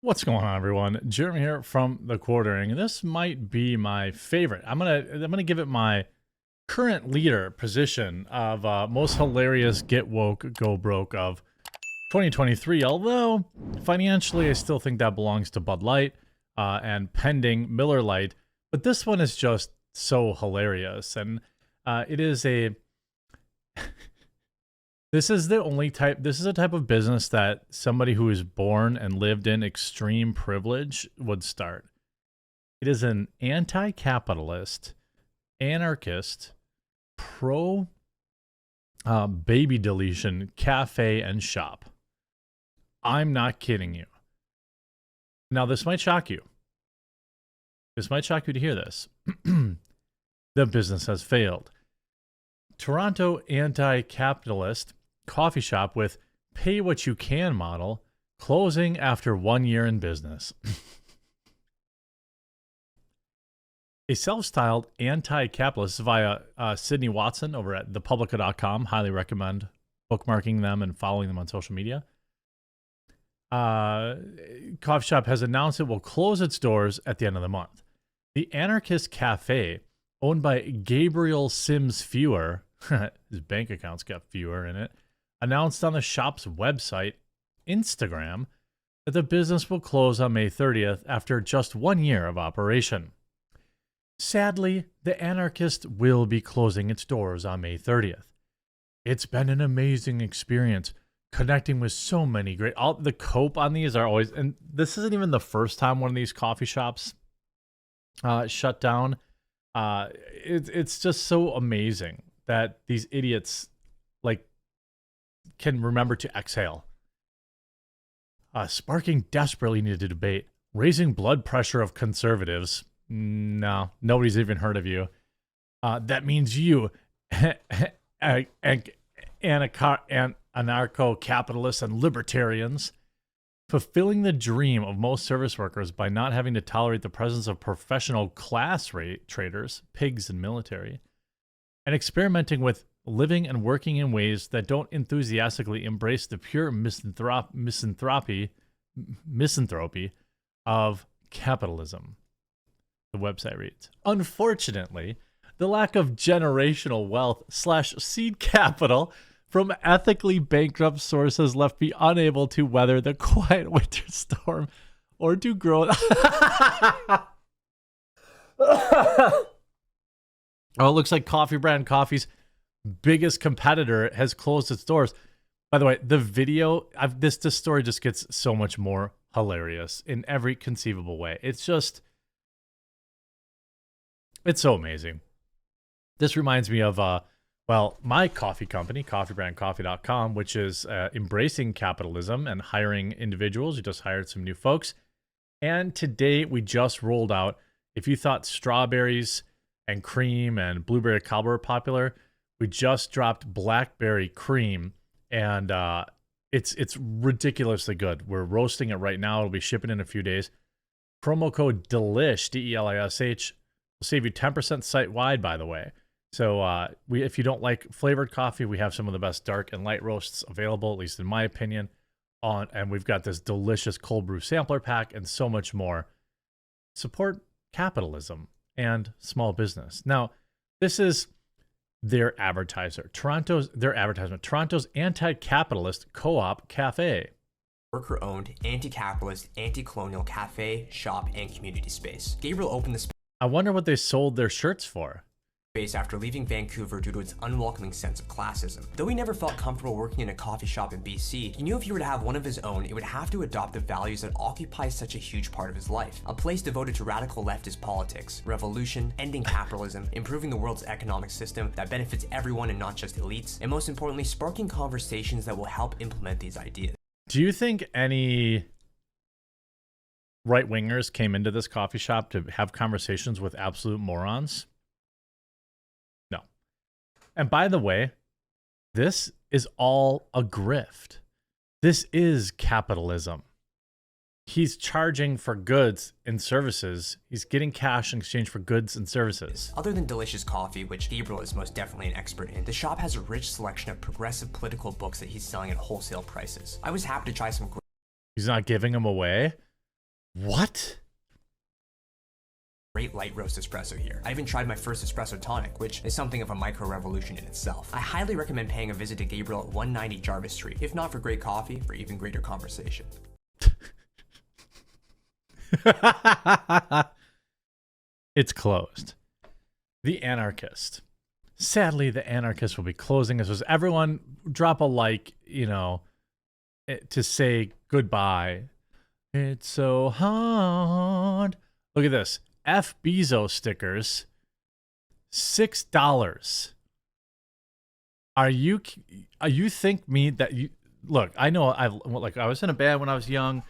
What's going on, everyone? Jeremy here from The Quartering. This might be my favorite. I'm gonna give it my current leader position of most hilarious get woke, go broke of 2023. Although financially, I still think that belongs to Bud Light and pending Miller Lite. But this one is just so hilarious, and it is a this is the only type, this is a type of business that somebody who is born and lived in extreme privilege would start. It is an anti-capitalist, anarchist, pro baby deletion cafe and shop. I'm not kidding you. Now, this might shock you. This might shock you to hear this. The business has failed. Toronto anti-capitalist coffee shop with pay what you can model closing after 1 year in business. A self-styled anti-capitalist via Sydney Watson over at thepublica.com. Highly recommend bookmarking them and following them on social media. Coffee shop has announced it will close its doors at the end of the month. The Anarchist Cafe, owned by Gabriel Sims Fewer, his bank account's got Fewer in it, announced on the shop's website, Instagram, that the business will close on May 30th after just 1 year of operation. Sadly, the Anarchist will be closing its doors on May 30th. It's been an amazing experience connecting with so many great... the cope on these are always... And this isn't even the first time one of these coffee shops shut down. It's just so amazing that these idiots can remember to exhale. Sparking desperately needed debate. Raising blood pressure of conservatives. No, nobody's even heard of you. That means you, anarcho-capitalists and libertarians, fulfilling the dream of most service workers by not having to tolerate the presence of professional class traders, pigs and military, and experimenting with living and working in ways that don't enthusiastically embrace the pure misanthropy of capitalism. The website reads, unfortunately, the lack of generational wealth / seed capital from ethically bankrupt sources left me unable to weather the quiet winter storm or to grow. Oh, it looks like Coffee Brand Coffee's biggest competitor has closed its doors. By the way, the video, this story just gets so much more hilarious in every conceivable way. It's just, it's so amazing. This reminds me of, my coffee company, coffeebrandcoffee.com, which is embracing capitalism and hiring individuals. We just hired some new folks. And today we just rolled out, if you thought strawberries and cream and blueberry cobbler were popular, we just dropped blackberry cream, and it's ridiculously good. We're roasting it right now. It'll be shipping in a few days. Promo code DELISH, DELISH, will save you 10% site-wide, by the way. So if you don't like flavored coffee, we have some of the best dark and light roasts available, at least in my opinion. And we've got this delicious cold brew sampler pack and so much more. Support capitalism and small business. Now, this is their advertisement. Toronto's anti-capitalist co-op cafe. Worker-owned, anti-capitalist, anti-colonial cafe, shop, and community space. Gabriel opened the I wonder what they sold their shirts for. space after leaving Vancouver due to its unwelcoming sense of classism. Though he never felt comfortable working in a coffee shop in BC, he knew if he were to have one of his own, it would have to adopt the values that occupy such a huge part of his life. A place devoted to radical leftist politics, revolution, ending capitalism, improving the world's economic system that benefits everyone and not just elites, and most importantly, sparking conversations that will help implement these ideas. Do you think any right-wingers came into this coffee shop to have conversations with absolute morons? No. And by the way, this is all a grift. This is capitalism. He's charging for goods and services. He's getting cash in exchange for goods and services. Other than delicious coffee, which Gabriel is most definitely an expert in, the shop has a rich selection of progressive political books that he's selling at wholesale prices. I was happy to try some. He's not giving them away. What? Great light roast espresso here. I even tried my first espresso tonic, which is something of a micro revolution in itself. I highly recommend paying a visit to Gabriel at 190 Jarvis Street, if not for great coffee, for even greater conversation. It's closed. The Anarchist. Sadly, the Anarchist will be closing. As everyone drop a like, to say goodbye. It's so hard. Look at this. F. Bezos stickers. $6. Are you think me that you look? I know I was in a band when I was young.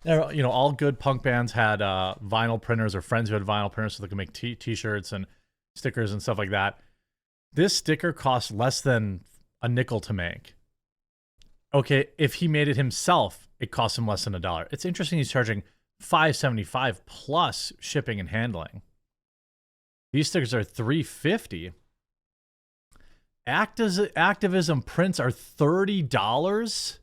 All good punk bands had vinyl printers or friends who had vinyl printers so they could make t-shirts and stickers and stuff like that. This sticker costs less than a nickel to make. Okay, if he made it himself, it costs him less than $1. It's interesting he's charging $5.75 plus shipping and handling. These stickers are $3.50. Activism prints are $30.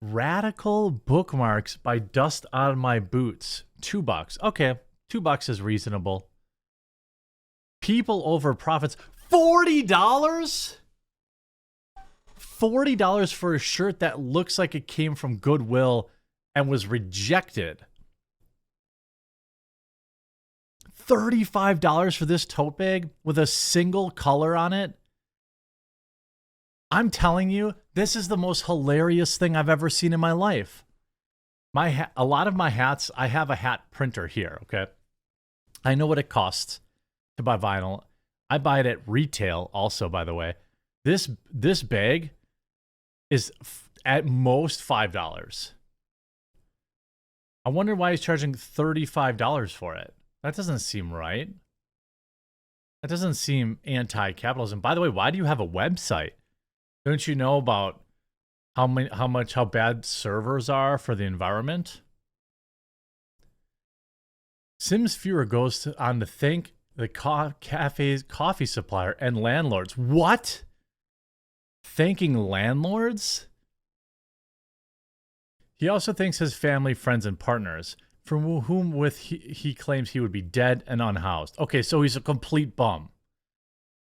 Radical bookmarks by Dust on My Boots, $2. Okay, $2 is reasonable. People over profits, $40? $40 for a shirt that looks like it came from Goodwill and was rejected. $35 for this tote bag with a single color on it. I'm telling you, this is the most hilarious thing I've ever seen in my life. A lot of my hats, I have a hat printer here, okay? I know what it costs to buy vinyl. I buy it at retail also, by the way. This bag is at most $5. I wonder why he's charging $35 for it. That doesn't seem right. That doesn't seem anti-capitalism. By the way, why do you have a website? Don't you know about how bad servers are for the environment? Sims Fewer goes on to thank the cafe's coffee supplier and landlords. What? Thanking landlords? He also thanks his family, friends, and partners, from whom he claims he would be dead and unhoused. Okay, so he's a complete bum.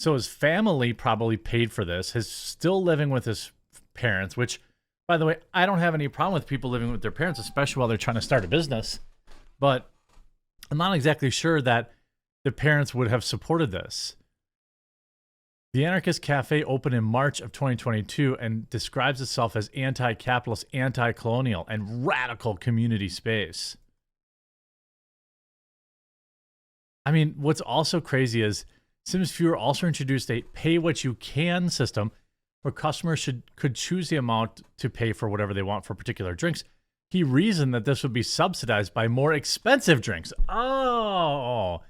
So his family probably paid for this. He's still living with his parents, which, by the way, I don't have any problem with people living with their parents, especially while they're trying to start a business. But I'm not exactly sure that the parents would have supported this. The Anarchist Cafe opened in March of 2022 and describes itself as anti-capitalist, anti-colonial, and radical community space. I mean, what's also crazy is Sims Fewer also introduced a pay-what-you-can system where customers could choose the amount to pay for whatever they want for particular drinks. He reasoned that this would be subsidized by more expensive drinks. Oh,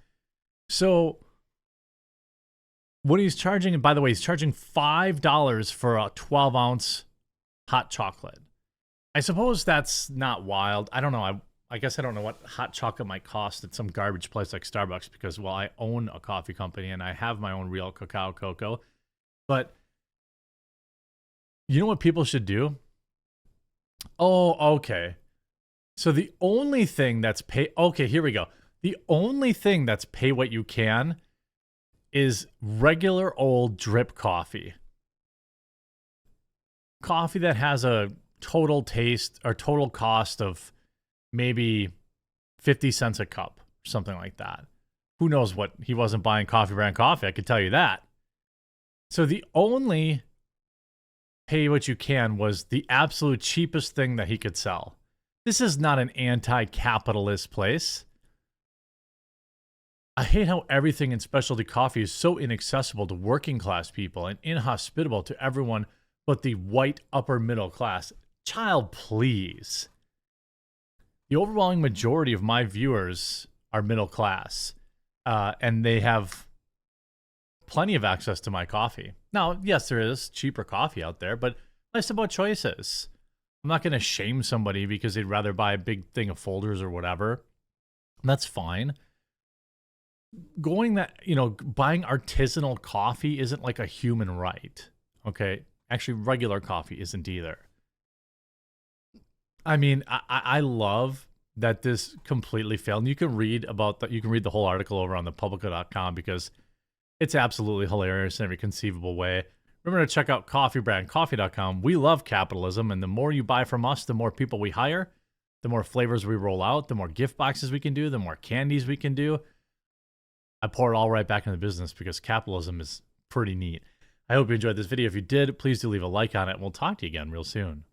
so what he's charging, and by the way, he's charging $5 for a 12-ounce hot chocolate. I suppose that's not wild. I don't know. I guess I don't know what hot chocolate might cost at some garbage place like Starbucks because, well, I own a coffee company and I have my own real cacao cocoa. But you know what people should do? Oh, okay. So the only thing that's okay, here we go. The only thing that's pay what you can is regular old drip coffee. Coffee that has a total taste or total cost of maybe 50 cents a cup, or something like that. Who knows what? He wasn't buying Coffee Brand coffee, I could tell you that. So the only pay what you can was the absolute cheapest thing that he could sell. This is not an anti-capitalist place. I hate how everything in specialty coffee is so inaccessible to working class people and inhospitable to everyone but the white upper middle class. Child, please. The overwhelming majority of my viewers are middle class, and they have plenty of access to my coffee. Now, yes, there is cheaper coffee out there, but less about choices. I'm not going to shame somebody because they'd rather buy a big thing of folders or whatever. That's fine. Buying artisanal coffee isn't like a human right. Okay? Actually, regular coffee isn't either. I mean, I love that this completely failed. And you can read about that. You can read the whole article over on thepublica.com because it's absolutely hilarious in every conceivable way. Remember to check out coffeebrandcoffee.com. We love capitalism, and the more you buy from us, the more people we hire, the more flavors we roll out, the more gift boxes we can do, the more candies we can do. I pour it all right back in the business because capitalism is pretty neat. I hope you enjoyed this video. If you did, please do leave a like on it, and we'll talk to you again real soon.